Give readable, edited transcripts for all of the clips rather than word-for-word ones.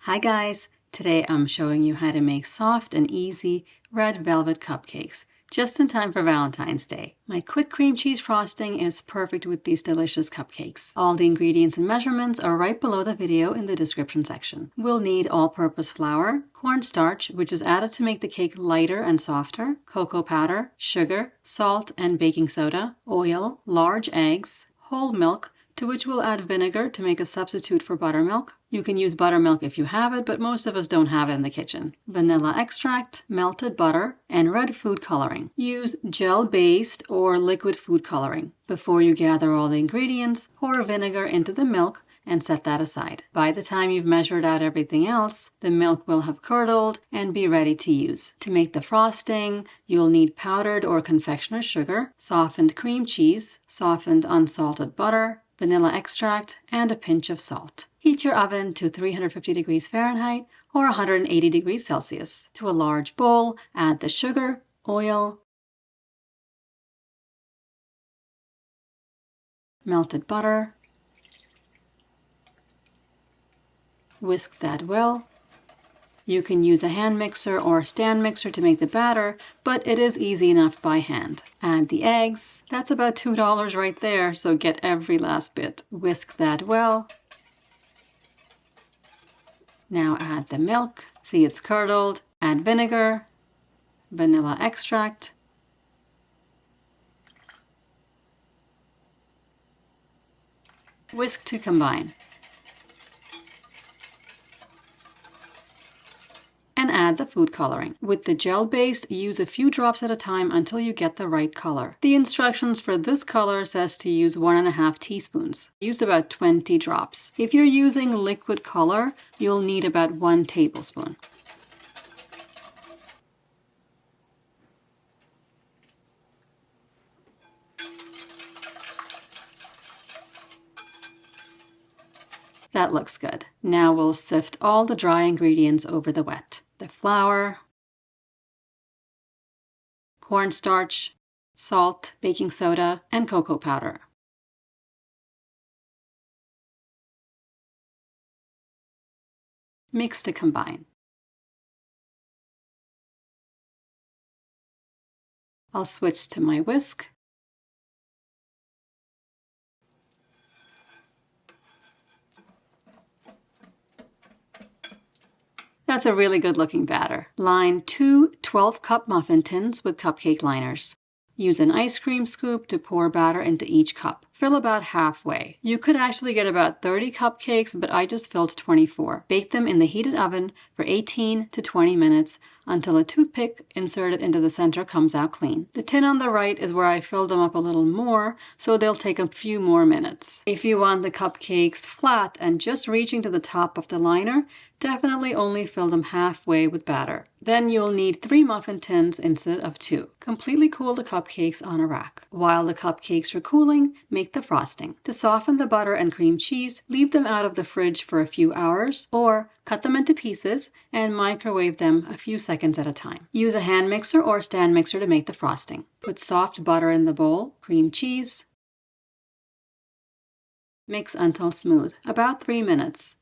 Hi guys! Today I'm showing you how to make soft and easy red velvet cupcakes, just in time for Valentine's Day. My quick cream cheese frosting is perfect with these delicious cupcakes. All the ingredients and measurements are right below the video in the description section. We'll need all-purpose flour, cornstarch, which is added to make the cake lighter and softer, cocoa powder, sugar, salt and baking soda, oil, large eggs, whole milk, to which we'll add vinegar to make a substitute for buttermilk. You can use buttermilk if you have it, but most of us don't have it in the kitchen. Vanilla extract, melted butter, and red food coloring. Use gel-based or liquid food coloring. Before you gather all the ingredients, pour vinegar into the milk and set that aside. By the time you've measured out everything else, the milk will have curdled and be ready to use. To make the frosting, you'll need powdered or confectioner's sugar, softened cream cheese, softened unsalted butter, vanilla extract, and a pinch of salt. Heat your oven to 350 degrees Fahrenheit or 180 degrees Celsius. To a large bowl, add the sugar, oil, melted butter. Whisk that well. You can use a hand mixer or a stand mixer to make the batter, but it is easy enough by hand. Add the eggs. That's about $2 right there, so get every last bit. Whisk that well. Now add the milk. See, it's curdled. Add vinegar, vanilla extract, whisk to combine. And add the food coloring. With the gel base, use a few drops at a time until you get the right color. The instructions for this color says to use 1.5 teaspoons. Use about 20 drops. If you're using liquid color, you'll need about 1 tablespoon. That looks good. Now we'll sift all the dry ingredients over the wet. The flour, cornstarch, salt, baking soda, and cocoa powder. Mix to combine. I'll switch to my whisk. That's a really good looking batter. Line 2 12-cup muffin tins with cupcake liners. Use an ice cream scoop to pour batter into each cup. Fill about halfway. You could actually get about 30 cupcakes, but I just filled 24. Bake them in the heated oven for 18 to 20 minutes until a toothpick inserted into the center comes out clean. The tin on the right is where I filled them up a little more, so they'll take a few more minutes. If you want the cupcakes flat and just reaching to the top of the liner, definitely only fill them halfway with batter. Then you'll need 3 muffin tins instead of 2. Completely cool the cupcakes on a rack. While the cupcakes are cooling, make the frosting. To soften the butter and cream cheese, leave them out of the fridge for a few hours, or cut them into pieces and microwave them a few seconds at a time. Use a hand mixer or stand mixer to make the frosting. Put soft butter in the bowl, cream cheese. Mix until smooth, about 3 minutes.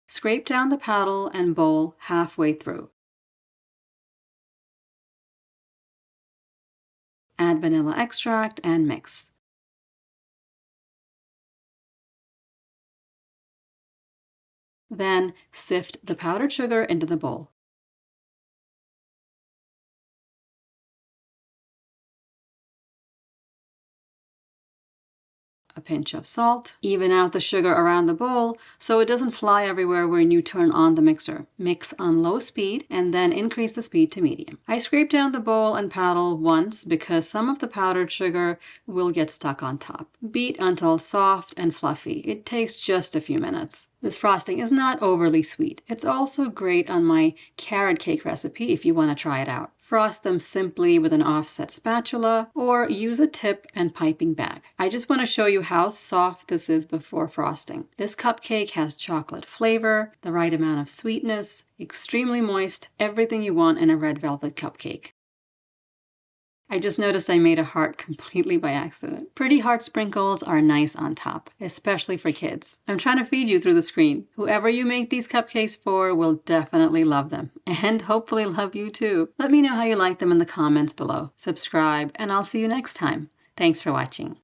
Scrape down the paddle and bowl halfway through. Add vanilla extract and mix. Then sift the powdered sugar into the bowl. A pinch of salt. Even out the sugar around the bowl so it doesn't fly everywhere when you turn on the mixer. Mix on low speed and then increase the speed to medium. I scrape down the bowl and paddle once because some of the powdered sugar will get stuck on top. Beat until soft and fluffy. It takes just a few minutes. This frosting is not overly sweet. It's also great on my carrot cake recipe if you want to try it out. Frost them simply with an offset spatula or use a tip and piping bag. I just want to show you how soft this is before frosting. This cupcake has chocolate flavor, the right amount of sweetness, extremely moist, everything you want in a red velvet cupcake. I just noticed I made a heart completely by accident. Pretty heart sprinkles are nice on top, especially for kids. I'm trying to feed you through the screen. Whoever you make these cupcakes for will definitely love them, and hopefully love you too. Let me know how you like them in the comments below. Subscribe, and I'll see you next time. Thanks for watching.